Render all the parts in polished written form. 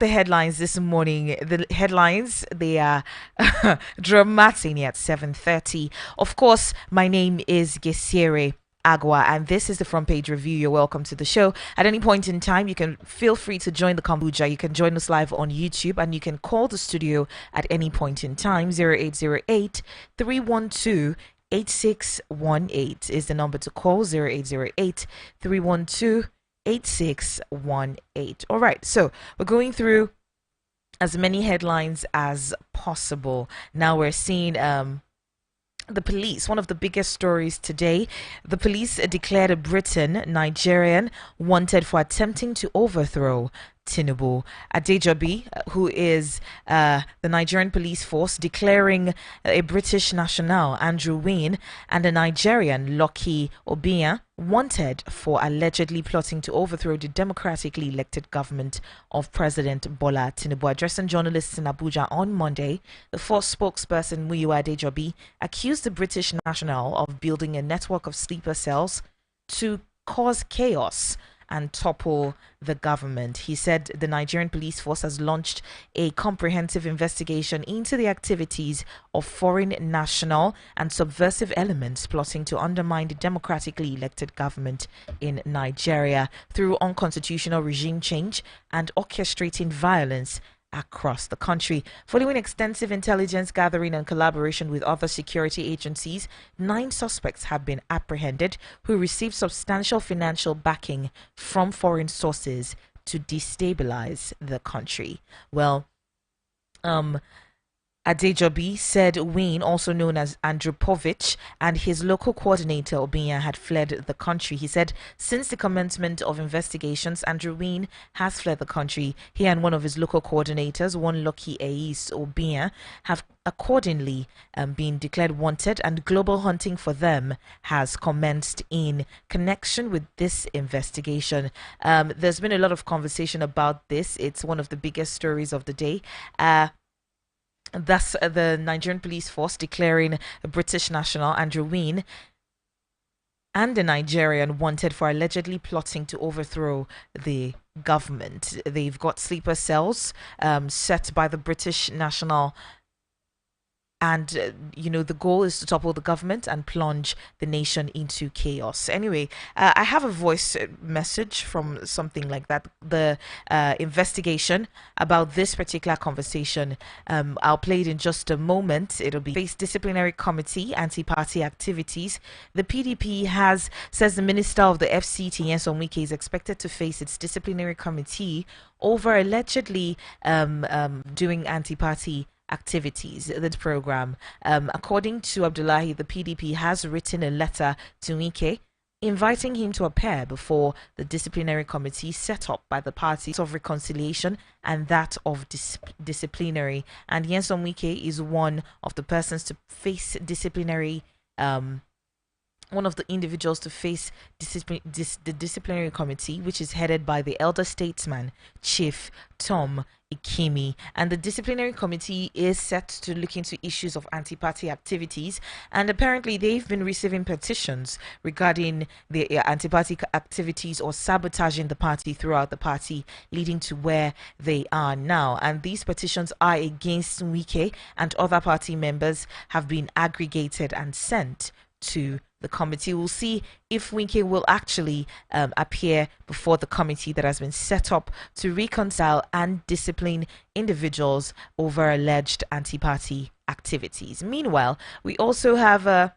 the headlines this morning. The headlines, they are dramatic at 7:30. Of course, my name is Gesire Agua, and this is the front page review. You're welcome to the show. At any point in time, you can feel free to join the kombucha. You can join us live on YouTube, and you can call the studio at any point in time. 0808 312 8618 is the number to call. 0808 312 8618. All right, so we're going through as many headlines as possible. Now we're seeing the police, one of the biggest stories today. The police declared a Briton Nigerian wanted for attempting to overthrow Tinubu. Adejobi, who is the Nigerian police force, declaring a British national, Andrew Wynne, and a Nigerian, Lucky Obiya, wanted for allegedly plotting to overthrow the democratically elected government of President Bola Tinubu. Addressing journalists in Abuja on Monday, the force spokesperson Muyiwa Adejobi accused the British national of building a network of sleeper cells to cause chaos and topple the government. He said the Nigerian police force has launched a comprehensive investigation into the activities of foreign national and subversive elements plotting to undermine the democratically elected government in Nigeria through unconstitutional regime change and orchestrating violence across the country. Following extensive intelligence gathering and collaboration with other security agencies, 9 suspects have been apprehended who received substantial financial backing from foreign sources to destabilize the country. Well, Adejobi said Wynne, also known as Andropovich, and his local coordinator Obiya had fled the country. He said since the commencement of investigations, Andrew Wynne has fled the country. He and one of his local coordinators, one Lucky Ace Obiya, have accordingly been declared wanted, and global hunting for them has commenced in connection with this investigation. There's been a lot of conversation about this. It's one of the biggest stories of the day. Thus, the Nigerian police force declaring a British national, Andrew Wynne, and a Nigerian wanted for allegedly plotting to overthrow the government. They've got sleeper cells set by the British national, and the goal is to topple the government and plunge the nation into chaos. Anyway, I have a voice message from something like that. The investigation about this particular conversation, I'll play it in just a moment. It'll be face disciplinary committee, anti-party activities. The PDP says the minister of the FCT, Nyesom Wike, is expected to face its disciplinary committee over allegedly doing anti-party activities. This program, according to Abdullahi, the PDP has written a letter to Wike inviting him to appear before the disciplinary committee set up by the parties of reconciliation and that of disciplinary. And Nyesom Wike is one of the persons to face disciplinary one of the individuals to face the disciplinary committee, which is headed by the elder statesman, Chief Tom Ikimi. And the disciplinary committee is set to look into issues of anti-party activities. And apparently they've been receiving petitions regarding the anti-party activities or sabotaging the party throughout the party, leading to where they are now. And these petitions are against Wike, and other party members have been aggregated and sent to the committee. We'll see if Wike will actually appear before the committee that has been set up to reconcile and discipline individuals over alleged anti-party activities. Meanwhile, we also have a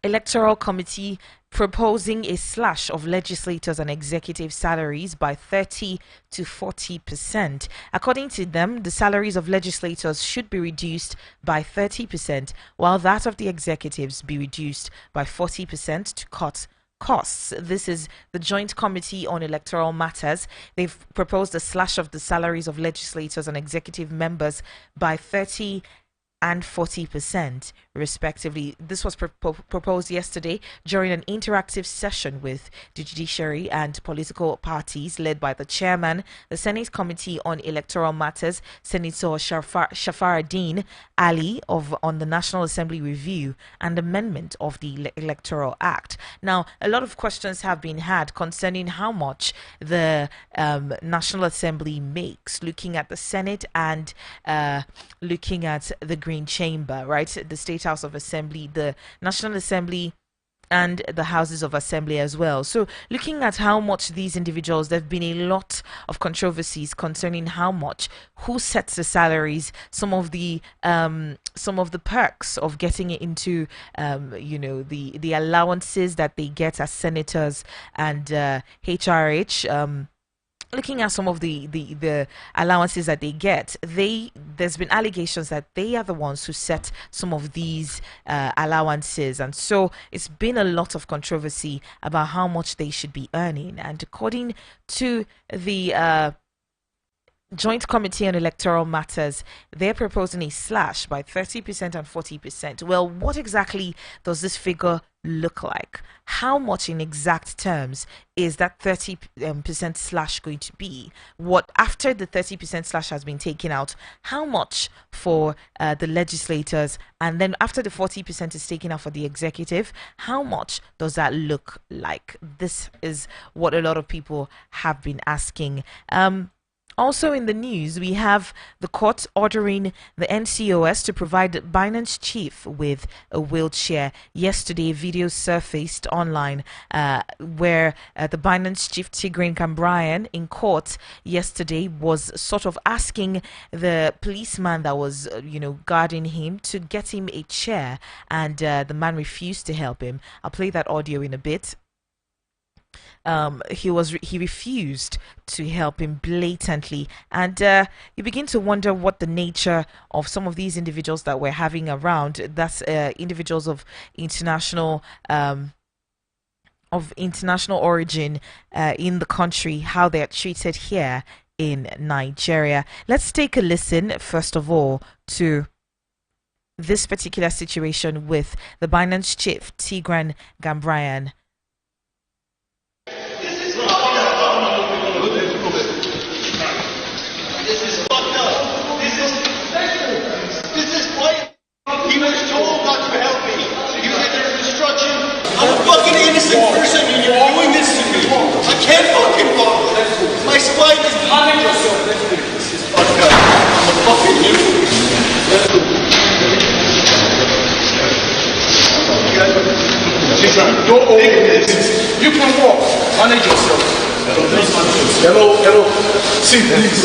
electoral committee proposing a slash of legislators and executive salaries by 30 to 40%. According to them, the salaries of legislators should be reduced by 30%, while that of the executives be reduced by 40% to cut costs. This is the Joint Committee on Electoral Matters. They've proposed a slash of the salaries of legislators and executive members by 30 and 40%, respectively. This was proposed yesterday during an interactive session with the judiciary and political parties led by the chairman, the Senate Committee on Electoral Matters, Senator Shafaruddin Ali on the National Assembly review and amendment of the Electoral Act. Now, a lot of questions have been had concerning how much the National Assembly makes, looking at the Senate and looking at the Green Chamber, right? The State House of Assembly, the National Assembly, and the houses of assembly as well. So looking at how much these individuals, there have been a lot of controversies concerning how much, who sets the salaries, some of the perks of getting into the allowances that they get as senators and HRH. Looking at some of the allowances that they get, there's been allegations that they are the ones who set some of these allowances, and so it's been a lot of controversy about how much they should be earning. And according to the Joint Committee on Electoral Matters, they're proposing a slash by 30% and 40%. Well, what exactly does this figure look like? How much in exact terms is that 30% slash going to be? What, after the 30% slash has been taken out, how much for the legislators? And then after the 40% is taken out for the executive, how much does that look like? This is what a lot of people have been asking. Also in the news, we have the court ordering the NCOS to provide Binance chief with a wheelchair. Yesterday, video surfaced online where the Binance chief, Tigran Gambrian, in court yesterday was sort of asking the policeman that was, guarding him to get him a chair, and the man refused to help him. I'll play that audio in a bit. He refused to help him blatantly, and you begin to wonder what the nature of some of these individuals that we're having around. That's individuals of international origin in the country, how they are treated here in Nigeria. Let's take a listen first of all to this particular situation with the Binance chief, Tigran Gambrian. He was told not to help me. He was under instruction. I'm a fucking innocent person and you're doing this to me. I can't fucking walk. My spine is calming yourself. This is fucked up. I'm a fucking nuke. Don't open this. You can walk. Manage yourself. Hello. See, please.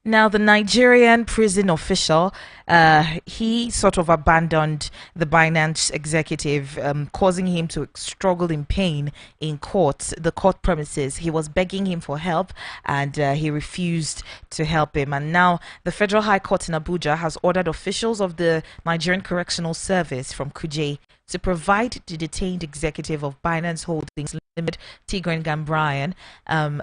Now, the Nigerian prison official, he sort of abandoned the Binance executive, causing him to struggle in pain in the court premises. He was begging him for help, and he refused to help him. And now, the Federal High Court in Abuja has ordered officials of the Nigerian Correctional Service from Kuje to provide the detained executive of Binance Holdings Limited, Tigran Gambrian,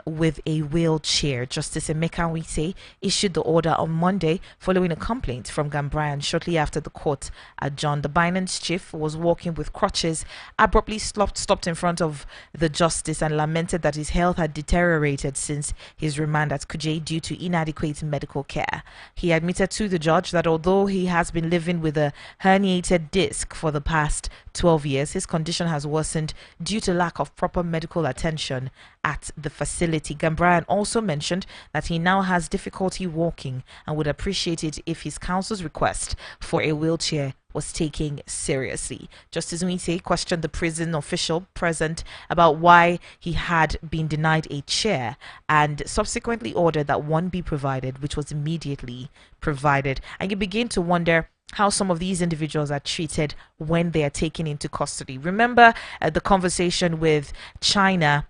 with a wheelchair. Justice Emeka Wise issued the order on Monday following a complaint from Gambrian shortly after the court adjourned. The Binance chief was walking with crutches, abruptly stopped in front of the justice and lamented that his health had deteriorated since his remand at Kuje due to inadequate medical care. He admitted to the judge that although he has been living with a herniated disc for the past 12 years, his condition has worsened due to lack of proper medical attention at the facility. Gambrian also mentioned that he now has difficulty walking and would appreciate it if his counsel's request for a wheelchair was taken seriously. Justice Wynne questioned the prison official present about why he had been denied a chair and subsequently ordered that one be provided, which was immediately provided. And you begin to wonder how some of these individuals are treated when they are taken into custody. Remember the conversation with China,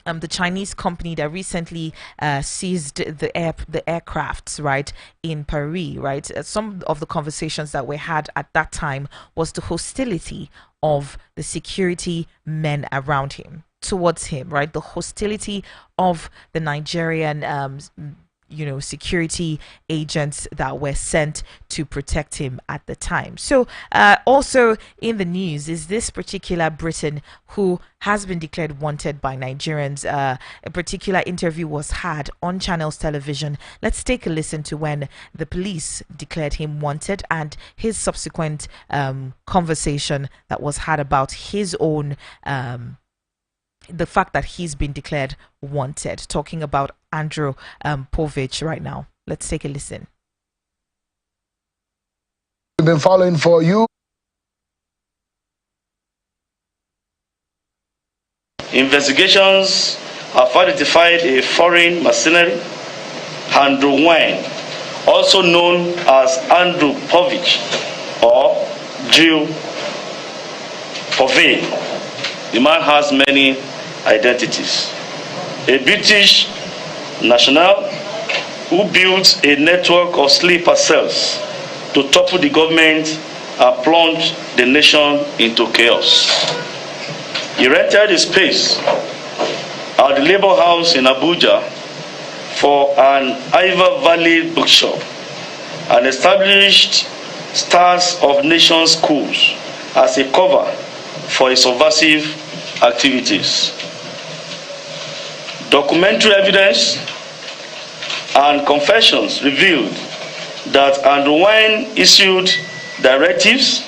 the Chinese company that recently seized the aircrafts, right, in Paris, right? Some of the conversations that we had at that time was the hostility of the security men around him. towards him, right? The hostility of the Nigerian security agents that were sent to protect him at the time. So also in the news is this particular Briton who has been declared wanted by Nigerians. A particular interview was had on Channels Television. Let's take a listen to when the police declared him wanted and his subsequent conversation that was had about his own the fact that he's been declared wanted, talking about Andrew Povich right now. Let's take a listen. We've been following for you. Investigations have identified a foreign mercenary, Andrew Wynne, also known as Andrew Povich or Drew Unveil. The man has many identities. A British national who built a network of sleeper cells to topple the government and plunge the nation into chaos. He rented a space at the Labour House in Abuja for an Iva Valley bookshop and established Stars of Nations schools as a cover for his subversive activities. Documentary evidence and confessions revealed that Andrew Wynne issued directives,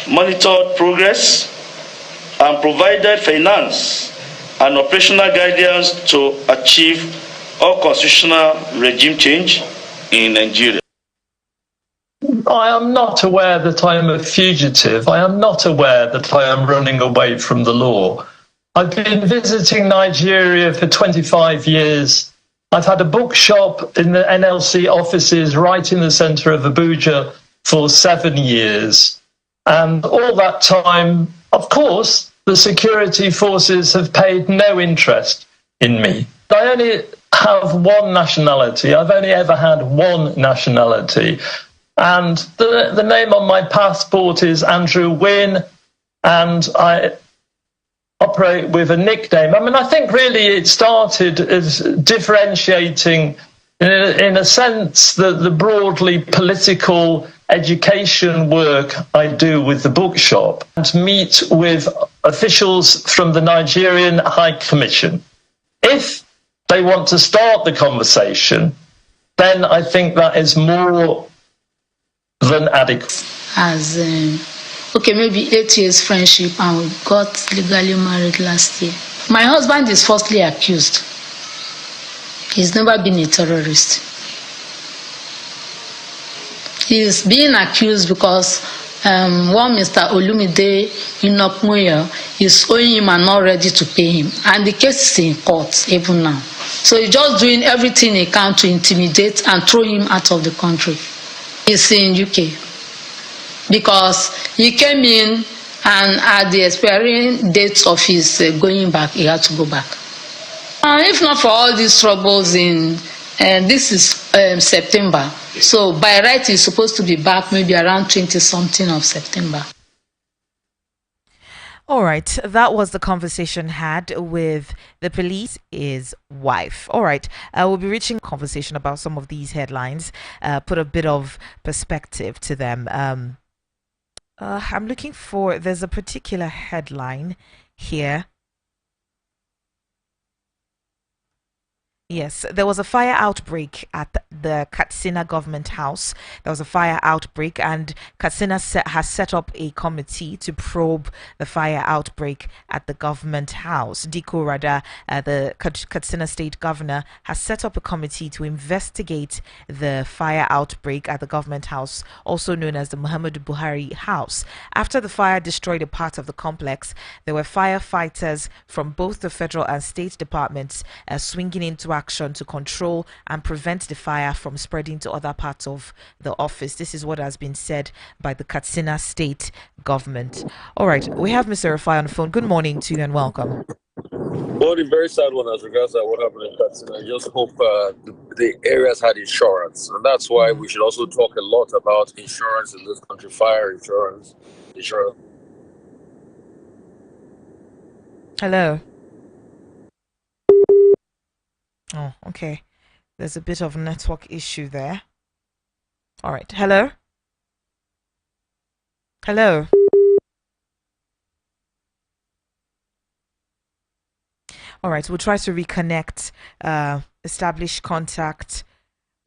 monitored progress, and provided finance and operational guidance to achieve all constitutional regime change in Nigeria. I am not aware that I am a fugitive. I am not aware that I am running away from the law. I've been visiting Nigeria for 25 years. I've had a bookshop in the NLC offices right in the centre of Abuja for 7 years. And all that time, of course, the security forces have paid no interest in me. I only have one nationality. I've only ever had one nationality. And the name on my passport is Andrew Wynne, and I operate with a nickname. I mean, I think really it started as differentiating, in a sense, the broadly political education work I do with the bookshop and meet with officials from the Nigerian High Commission. If they want to start the conversation, then I think that is more than adequate. As maybe 8 years friendship, and we got legally married last year. My husband is falsely accused. He's never been a terrorist. He's being accused because one Mr. Olumide Inokmuyo is owing him and not ready to pay him. And the case is in court even now. So he's just doing everything he can to intimidate and throw him out of the country. He's in UK. Because he came in and at the expiring date of his going back, he had to go back. And if not for all these troubles this is September. So by right, he's supposed to be back maybe around 20-something of September. All right, that was the conversation had with the police, his wife. All right, we'll be reaching a conversation about some of these headlines, put a bit of perspective to them. I'm looking for, there's a particular headline here. Yes, there was a fire outbreak at the Katsina government house. There was a fire outbreak, and Katsina has set up a committee to probe the fire outbreak at the government house. Diko Rada, the Katsina state governor, has set up a committee to investigate the fire outbreak at the government house, also known as the Muhammadu Buhari house. After the fire destroyed a part of the complex, there were firefighters from both the federal and state departments swinging into action to control and prevent the fire from spreading to other parts of the office. This is what has been said by the Katsina state government. All right, we have Mr. Rufai on the phone. Good morning to you and welcome. Well, the very sad one as regards what happened in Katsina. I just hope the areas had insurance, and that's why we should also talk a lot about insurance in this country, fire insurance. Hello. Oh, okay. There's a bit of network issue there. All right. Hello? Hello? All right. We'll try to reconnect, establish contact.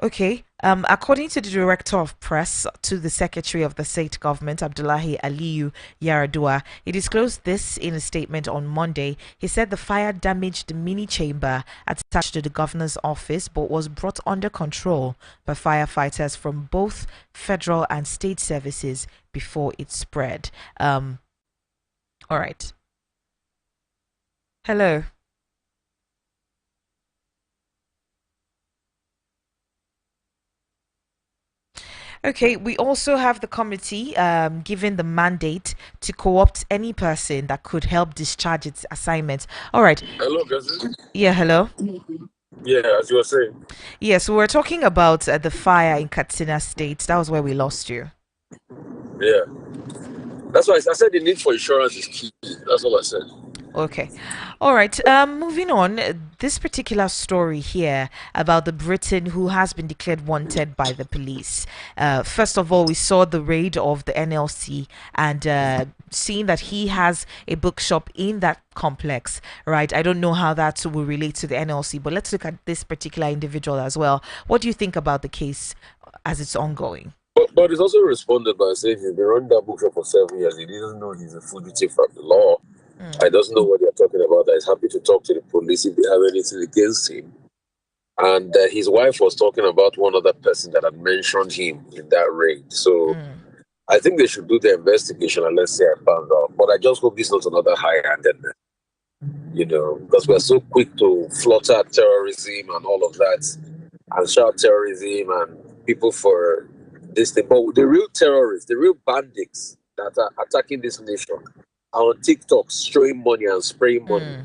Okay. According to the Director of Press to the Secretary of the State Government, Abdullahi Aliyu Yaradua, he disclosed this in a statement on Monday. He said the fire damaged the mini chamber attached to the governor's office, but was brought under control by firefighters from both federal and state services before it spread. All right. Hello. Okay, we also have the committee given the mandate to co-opt any person that could help discharge its assignment. All right. Hello, Gazzy. Yeah, hello. Yeah, as you were saying. Yeah, so we're talking about the fire in Katsina State. That was where we lost you. Yeah. That's why I said the need for insurance is key. That's all I said. Okay. All right. Moving on. This particular story here about the Briton who has been declared wanted by the police. First of all, we saw the raid of the NLC and seeing that he has a bookshop in that complex, right? I don't know how that will relate to the NLC, but let's look at this particular individual as well. What do you think about the case as it's ongoing? But he's also responded by saying he's been running that bookshop for 7 years. He doesn't know he's a fugitive from the law. I doesn't know what they're talking about. He's happy to talk to the police if they have anything against him. And his wife was talking about one other person that had mentioned him in that raid. So I think they should do the investigation and let's say I found out. But I just hope this is not another high-handedness, because we're so quick to flutter terrorism and all of that and shout terrorism and people for this thing. But the real terrorists, the real bandits that are attacking this nation are on TikTok, throwing money and spraying money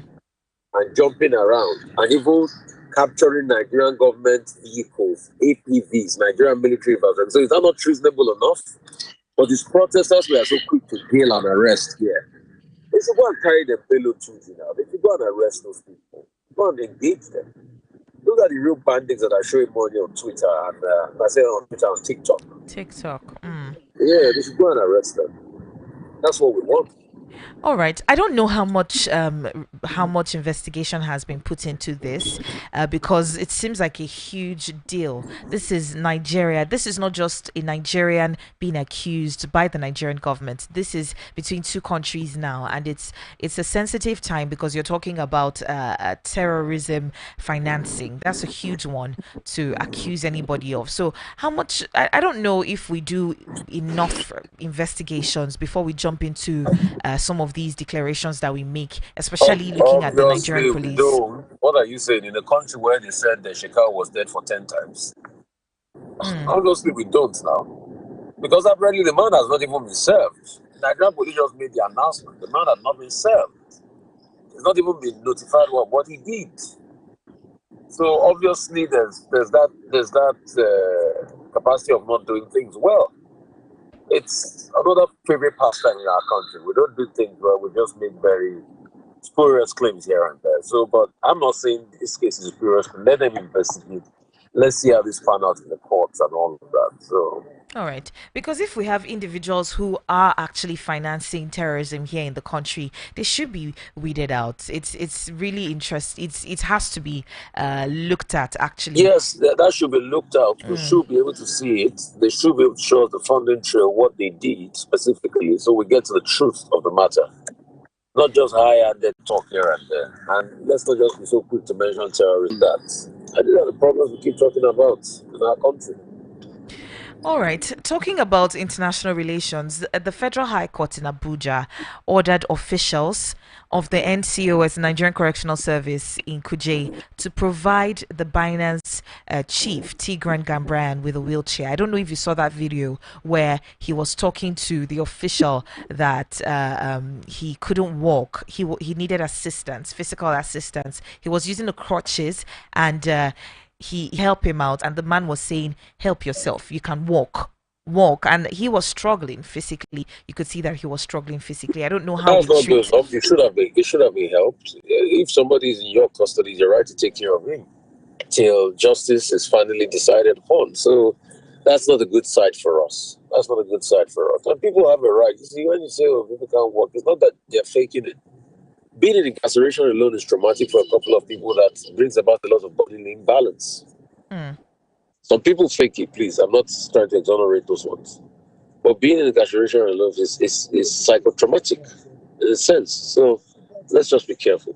and jumping around and even capturing Nigerian government vehicles, APVs, Nigerian military vehicles. So is that not treasonable enough? But these protesters were so quick to hail and arrest here. They should go and carry them payload to now. They should go and arrest those people. Go and engage them. Those are the real bandits that are showing money on Twitter and I say on Twitter and TikTok. TikTok. Yeah, they should go and arrest them. That's what we want. All right. I don't know how much investigation has been put into this because it seems like a huge deal. This is Nigeria. This is not just a Nigerian being accused by the Nigerian government. This is between two countries now, and it's a sensitive time because you're talking about terrorism financing. That's a huge one to accuse anybody of. So how much? I don't know if we do enough investigations before we jump into some of these declarations that we make, especially looking at the Nigerian police. What are you saying? In a country where they said that Shekau was dead for 10 times? Obviously, we don't now. Because apparently the man has not even been served. Nigerian police just made the announcement. The man has not been served. He's not even been notified what he did. So obviously there's that capacity of not doing things well. It's another favorite pastime in our country. We don't do things well. We just make very spurious claims here and there. So, but I'm not saying this case is spurious. Let them investigate. Let's see how this pan out in the courts and all of that. So. All right, because if we have individuals who are actually financing terrorism here in the country, they should be weeded out. It's really interesting. It has to be looked at actually. Yes, that should be looked at. We should be able to see it. They should be able to show us the funding trail, what they did specifically, so we get to the truth of the matter. Not just high-handed talk here and there. And let's not just be so quick to mention terrorism. I think that's the problems we keep talking about in our country. All right. Talking about international relations, the Federal High Court in Abuja ordered officials of the NCOS, Nigerian Correctional Service in Kuje, to provide the Binance chief, Tigran Gambrian, with a wheelchair. I don't know if you saw that video where he was talking to the official that he couldn't walk. He needed assistance, physical assistance. He was using the crutches and he helped him out, and the man was saying, help yourself, you can walk, and he was struggling physically. You could see that he was struggling physically. I don't know how That's not good enough. It should have been helped. If somebody is in your custody, you're right to take care of him. till justice is finally decided upon. So that's not a good side for us. That's not a good side for us. And people have a right. You see, when you say, oh, people can't work, it's not that they're faking it. Being in incarceration alone is traumatic for a couple of people that brings about a lot of bodily imbalance. Some people fake it, please. I'm not trying to exonerate those ones. But being in incarceration alone is psychotraumatic in a sense. So let's just be careful.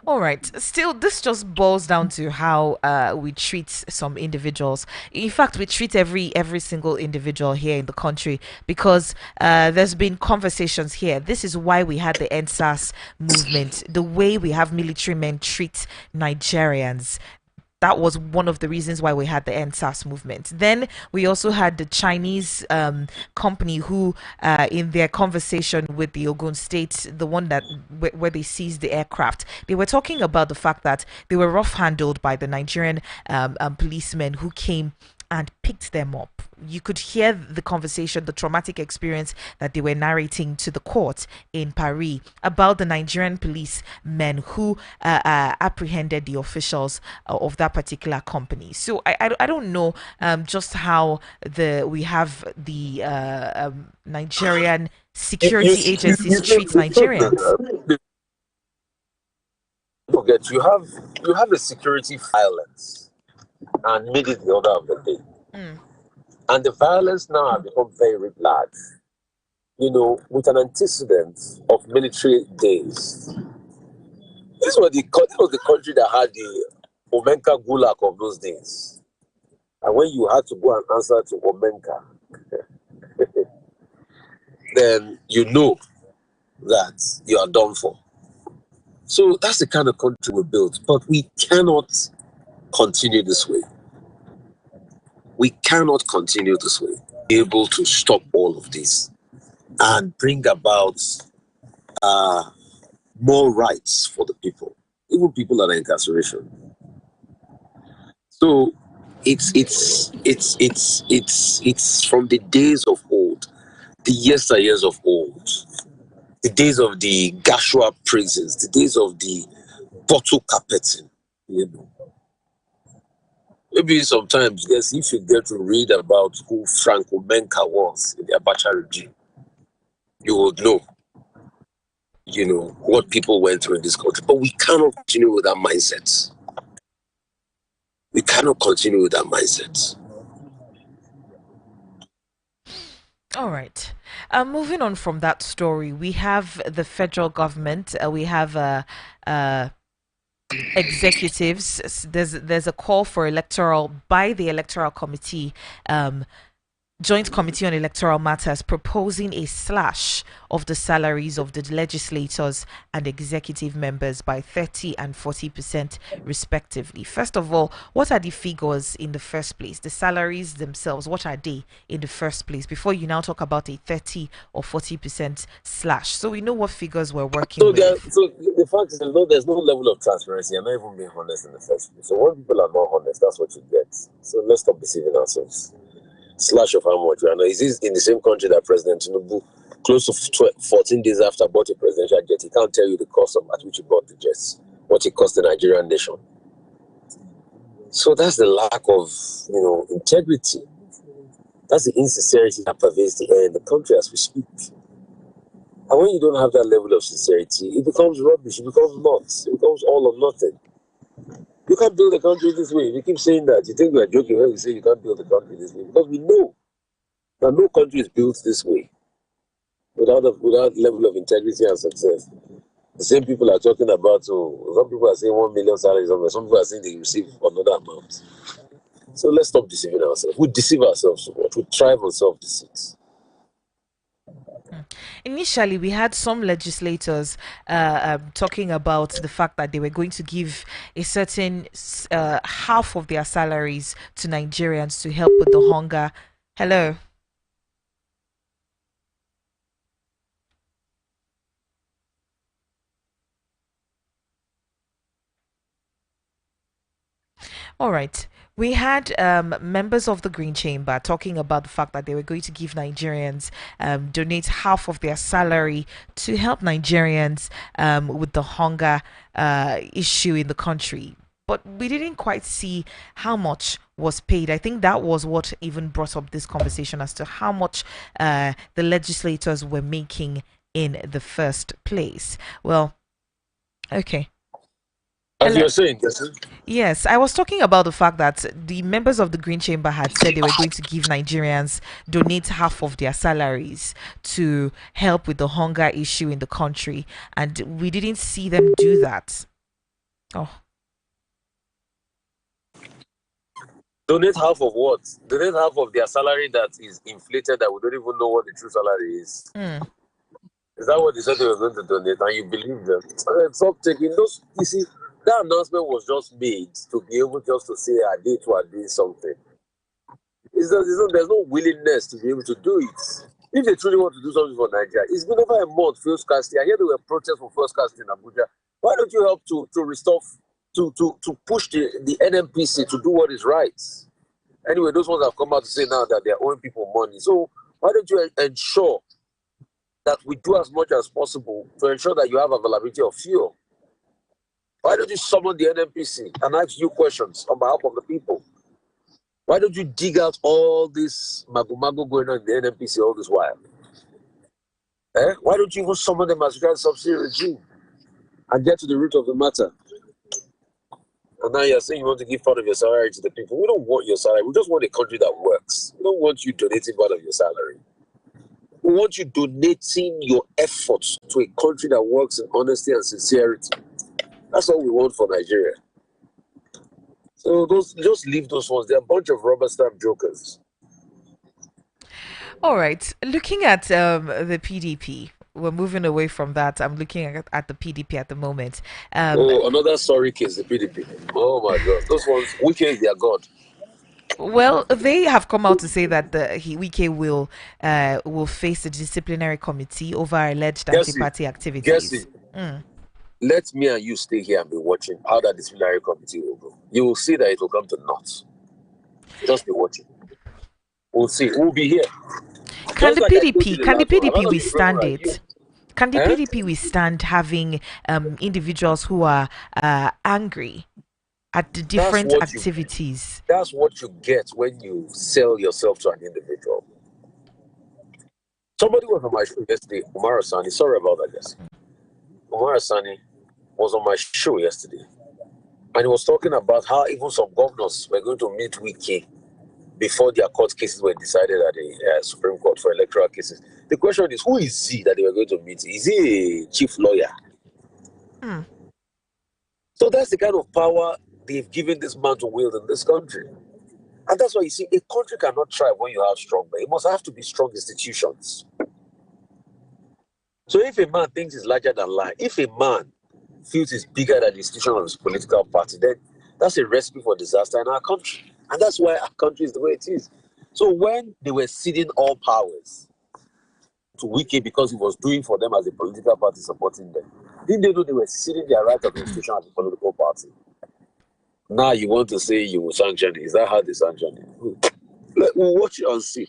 All right. Still, this just boils down to how we treat some individuals. In fact, we treat every single individual here in the country, because there's been conversations here. This is why we had the NSAS movement. The way we have military men treat Nigerians, that was one of the reasons why we had the NSAS movement. Then we also had the Chinese company who, in their conversation with the Ogun State, the one that where they seized the aircraft, they were talking about the fact that they were rough handled by the Nigerian policemen who came and picked them up. You could hear the conversation, the traumatic experience that they were narrating to the court in Paris about the Nigerian police men who apprehended the officials of that particular company. So I don't know just how we have the Nigerian security agencies treat Nigerians. Forget, you have a security violence and made it the order of the day. And the violence now has become very large. With an antecedent of military days. This was the country that had the Omenka Gulag of those days. And when you had to go and answer to Omenka, then you know that you are done for. So that's the kind of country we built. But we cannot continue this way. We cannot continue this way. Be able to stop all of this and bring about more rights for the people, even people that are in incarceration. So it's from the days of old, the yesteryears of old, the days of the Gashua prisons, the days of the bottle carpeting, Maybe sometimes, yes, if you get to read about who Frank Omenka was in the Abacha regime, you would know, what people went through in this country. But we cannot continue with that mindset. We cannot continue with that mindset. All right. Moving on from that story, we have the federal government. We have executives. There's a call for by the electoral committee, Joint Committee on Electoral Matters, proposing a slash of the salaries of the legislators and executive members by 30 and 40% respectively. First of all, what are the figures in the first place? The salaries themselves, what are they in the first place, before you now talk about a 30 or 40% slash? So we know what figures we're working with. So the fact is, there's no level of transparency. I'm not even being honest in the first place. So when people are not honest, that's what you get. So let's stop deceiving ourselves. Slash of how much right now. Is this in the same country that President Tinubu, close to 14 days after, bought a presidential jet? He can't tell you the cost at which he bought the jets, what it cost the Nigerian nation. So that's the lack of, integrity. That's the insincerity that pervades the air in the country as we speak. And when you don't have that level of sincerity, it becomes rubbish. It becomes nuts. It becomes all or nothing. You can't build a country this way. We keep saying that. You think we are joking when we say you can't build a country this way, because we know that no country is built this way without level of integrity and success. The same people are talking about, some people are saying 1 million salaries, some people are saying they receive another amount. So let's stop deceiving ourselves. We deceive ourselves so much. We thrive on self-deceit. Initially, we had some legislators talking about the fact that they were going to give a certain half of their salaries to Nigerians to help with the hunger. Hello. All right. We had members of the Green Chamber talking about the fact that they were going to give Nigerians, donate half of their salary to help Nigerians with the hunger issue in the country. but we didn't quite see how much was paid. I think that was what even brought up this conversation as to how much the legislators were making in the first place. Well, okay. As you're saying, Yes, I was talking about the fact that the members of the Green Chamber had said they were going to give Nigerians, donate half of their salaries to help with the hunger issue in the country, and we didn't see them do that. Oh. Donate half of what? Donate half of their salary that is inflated, that we don't even know what the true salary is. Is that what they said they were going to donate? And you believe them? Stop taking those. You see, that announcement was just made to be able just to say, I did something. There's no willingness to be able to do it. If they truly want to do something for Nigeria, it's been over a month, first casting. I hear there were protests for first casting in Abuja. Why don't you help to restore, to push the NMPC to do what is right? Anyway, those ones have come out to say now that they're owing people money. So why don't you ensure that we do as much as possible to ensure that you have availability of fuel? Why don't you summon the NMPC and ask you questions on behalf of the people? Why don't you dig out all this mago going on in the NMPC all this while? Why don't you even summon them as regards subsidy regime and get to the root of the matter? And now you're saying you want to give part of your salary to the people. We don't want your salary. We just want a country that works. We don't want you donating part of your salary. We want you donating your efforts to a country that works in honesty and sincerity. That's all we want for Nigeria. So just leave those ones. They're a bunch of rubber stamp jokers. All right. Looking at the PDP, we're moving away from that. I'm looking at the PDP at the moment. Another sorry case, the PDP. Oh my God, those ones, Wike, they are God. Well, they have come out to say that Wike will face the disciplinary committee over alleged anti-party activities. Let me and you stay here and be watching how that disciplinary committee will go. You will see that it will come to naught. Just be watching. We'll see. We'll be here. Can the PDP withstand it? Can the PDP withstand having individuals who are angry at the different activities? That's what you get when you sell yourself to an individual. Somebody was on my show yesterday, Umar Oseni. Sorry about that, guys. Umar Oseni was on my show yesterday, and he was talking about how even some governors were going to meet Wike before their court cases were decided at the Supreme Court for electoral cases. The question is, who is he that they were going to meet? Is he a chief lawyer? So that's the kind of power they've given this man to wield in this country. And that's why you see, a country cannot thrive when you have strong men. It must have to be strong institutions. So if a man thinks he's larger than life, if a man feels he's bigger than the institution of his political party, then that's a recipe for disaster in our country. And that's why our country is the way it is. So when they were ceding all powers to Wike because he was doing for them as a political party supporting them, didn't they know they were ceding their right of institution as a political party? Now you want to say you will sanction it. Is that how they sanction it? We'll watch it and see.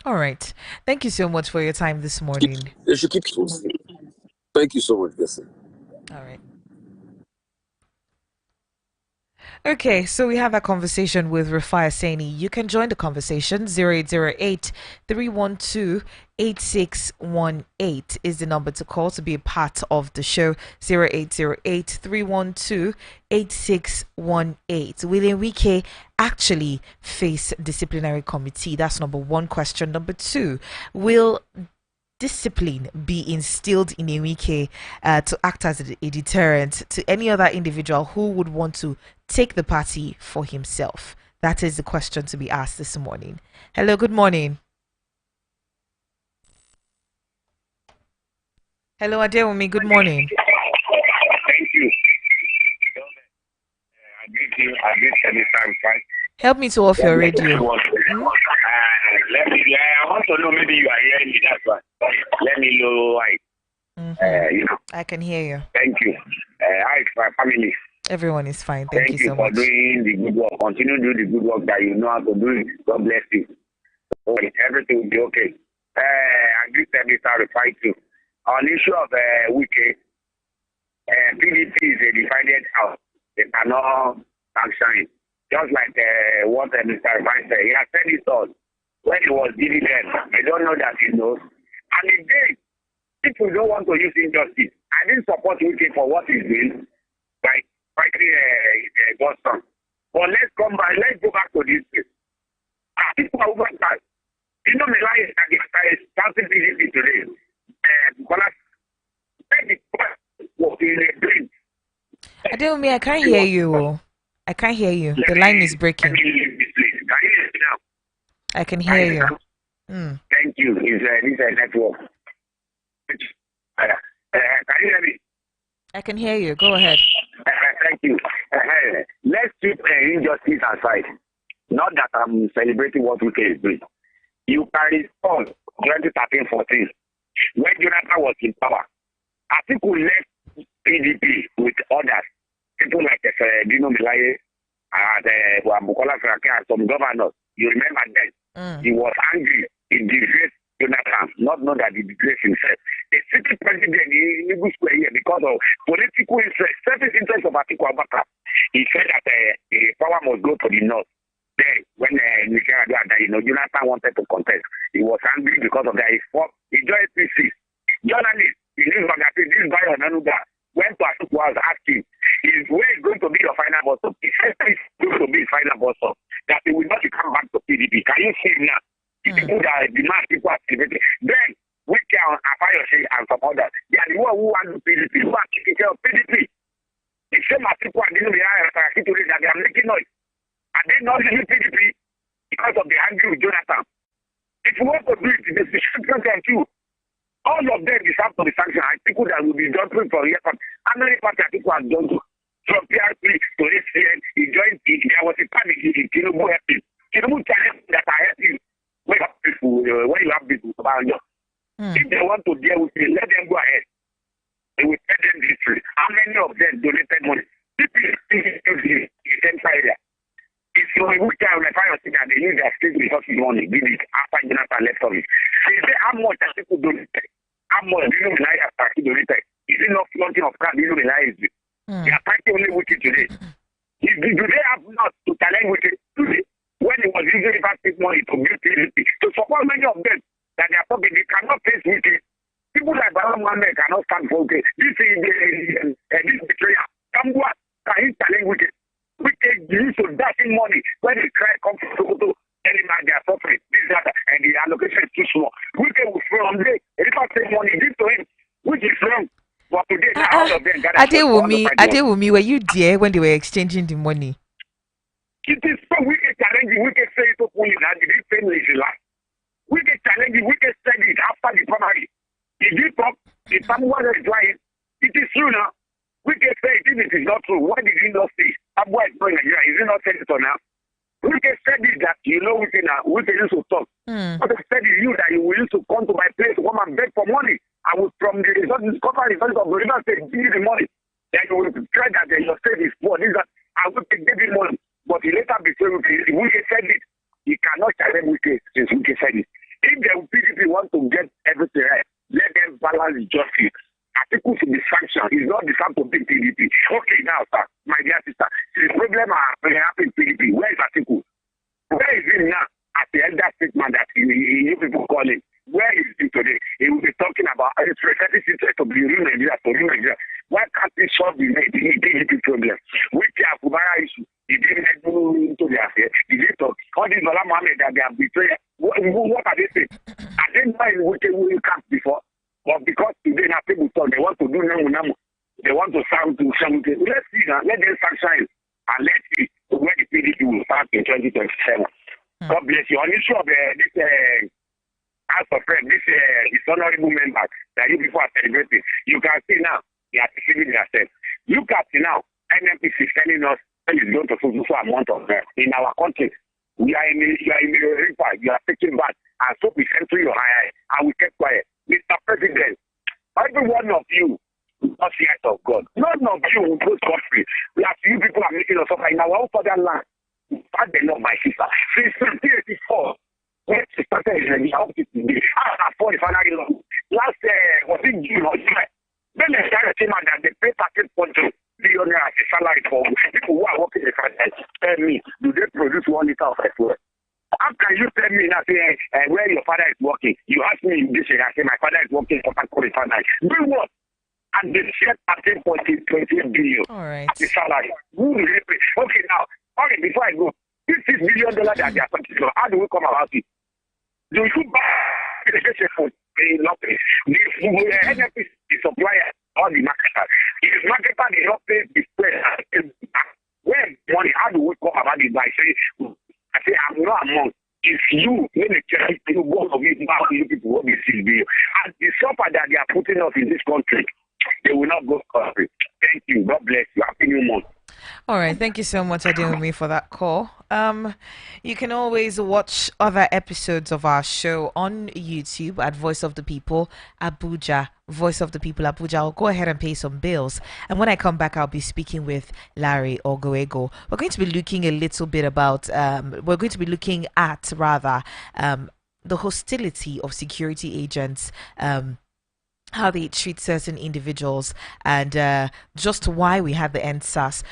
All right. Thank you so much for your time this morning. They should keep it. Thank you so much, Bessie. All right. Okay, so we have a conversation with Rufai Oseni. You can join the conversation. 0808-312-8618 is the number to call to be a part of the show. 0808-312-8618. Will Wike actually face disciplinary committee? That's number one question. Number two, will discipline be instilled in Wike to act as a deterrent to any other individual who would want to take the party for himself? That is the question to be asked this morning. Hello, good morning. Hello, Adewumi, good morning. Thank you. I did anytime, right? Help me to off your radio. I want to know, maybe you are hearing me, that's why. Let me know, I can hear you. Thank you. Hi, my family. Everyone is fine. Thank you so for much. Doing the good work. Continue to do the good work that you know how to do. God bless you. Everything will be okay. I just said Mr. Rufai too. On the issue of Wike, PDP is a divided house. They cannot sanction it. Just like what Mr. Rufai said. He has said it all when he was dealing them. They don't know that he knows. And again, people don't want to use injustice. I didn't support UK for what he's doing by fighting Boston. But let's come back. Let's go back to this case. People are over that. You know, the lie is that the starting PDP today. Adewumi, I can't hear you. I can't hear you. The line is breaking. Can you hear me now? I can hear you. Thank you. It's a network. Can you hear me? I can hear you. Go ahead. Thank you. Let's keep injustice aside. Not that I'm celebrating what we is doing. You can recall 2013-14 when Jonathan was in power. I think we left PDP with others. People like Dino Milaye and Bukola Saraki and some governors. You remember then? He was angry. He disgraced Jonathan, not know that he disgraced himself. A city president in Tinubu Square here because of political interest, selfish interest of Atiku Abubakar. He said that the power must go to the north. Then, when Jonathan wanted to contest, he was angry because of that. He joined PC. Journalists, in this magazine, this guy on Anuga, went to Atiku was asking, where is going to be your final bus stop? He said it's going to be his final bus stop. That he will not come back to PDP. Can you see him now? The people that demand people are celebrating. Then, we can Afayoshe and some others. They are the one who want to PDP, who are taking care of PDP. The same Atiku and Dino today that they are making noise. And they not leaving PDP because of the angry with Jonathan. If you want to do it, there's the sanction too. All of them deserve to be sanctioned. I think that will be jumping from here. How many parties Atiku has done to? From PRP to HCN, he joined it. There was a panic in Tinubu helping. Tinubu challenged that I help you. When you have people around you. If they want to deal with it, let them go ahead. They will tell them this truth. How many of them donated money? People in the central area. If you look at the fire thing and they use their state resources money, did it after Jonathan left office. So you say how much are people donated? How much do you know the after donated? Is it not flaunting of crap? Do you know the lie is it? They are fighting only with it today. Do they have not to challenge with it today? When it was using state money to build PDP, to support many of them that they are talking, they cannot face with it. People like Bala Mohammed cannot stand for it. This is this betrayal. Tambua, can he challenge with it? We take use of dashing money when they try to come to Sokoto, any man they are suffering, this, that, and the allocation is too small. We can from there, if I take money, give to him, which is wrong. But today, all of them gather. Adewumi, were you there when they were exchanging the money? It is so we can challenge it, we can say it openly, and the same is a lie. We can challenge it, we can say it after the primary. If you talk, if someone is lying, it is true now. We can say it if it is not true. Why did he not say it? Abuwa is going Nigeria. Is he not said it or now? We can say it that you know we can use to talk. But I said you that you will use to come to my place to come and beg for money. I will from the resources, cover resources of the river state, give you the money. Then you will try that your state is poor. This that I will take the money. But he later betray we can said it. He cannot challenge Wike since Wike said it. If the PDP want to get everything right, let them balance justice. Atiku should be sanctioned. It's not the time to beat PDP. Okay, now, sir, my dear sister, the problem happening in PDP. Where is Atiku? Where is he now? At the elder statement that you people call him. Where is he today? He will be talking about his research interest to be real Nigeria, to real Nigeria. Why can't he solve the PDP problem? Which are Kubara issue? He didn't go into the affair. He didn't talk. All these Bala Mohammed that they have betrayed. What are they saying? I didn't know Wike will come before. But because today now people thought they want to do namu, they want to sound to something. Let's see now. Let them sunshine and let's see where the PDP will start in 2027. God bless you. On the issue of this House of Friends, this honorable member that you people are celebrating, you can see now they are deceiving themselves. Look at now, NMPC telling us when it's going to so amount of in our country. You are in the river, you are taking back, and so we send to your high, and we kept quiet. Mr. President, every one of you not fear of God. None of you will go scot-free. We have you people are making us suffer in our own fatherland. Thank the Lord, my sister. Since 1984, when she started in the house today, after the final law, last was in June or July. Then they started saying that they pay 30 me in this area. I say my father is working for Port Harcourt Refinery. Do what? And they said 13.20 billion. All right. At the salary. Who will they pay? Okay, now, okay, before I go, this $6 million that they are talking about, how do we come about it? Do you buy the food? Not pay. The NFP is supplier or the marketer. If the marketer did not pay the price, when money, how do we come about it? By saying, I say, I'm not among. If you, when the church, both of you, you people will be $6 billion. And the suffer that they are putting us in this country, they will not go country. Thank you. God bless you. Happy New Month. All right, thank you so much, Adewumi, for that call. You can always watch other episodes of our show on YouTube at Voice of the People Abuja. Voice of the People Abuja. I'll go ahead and pay some bills, and when I come back, I'll be speaking with Larry Ogoego. We're going to be looking a little bit about. We're going to be looking at rather the hostility of security agents. How they treat certain individuals, and just why we had the NSAS.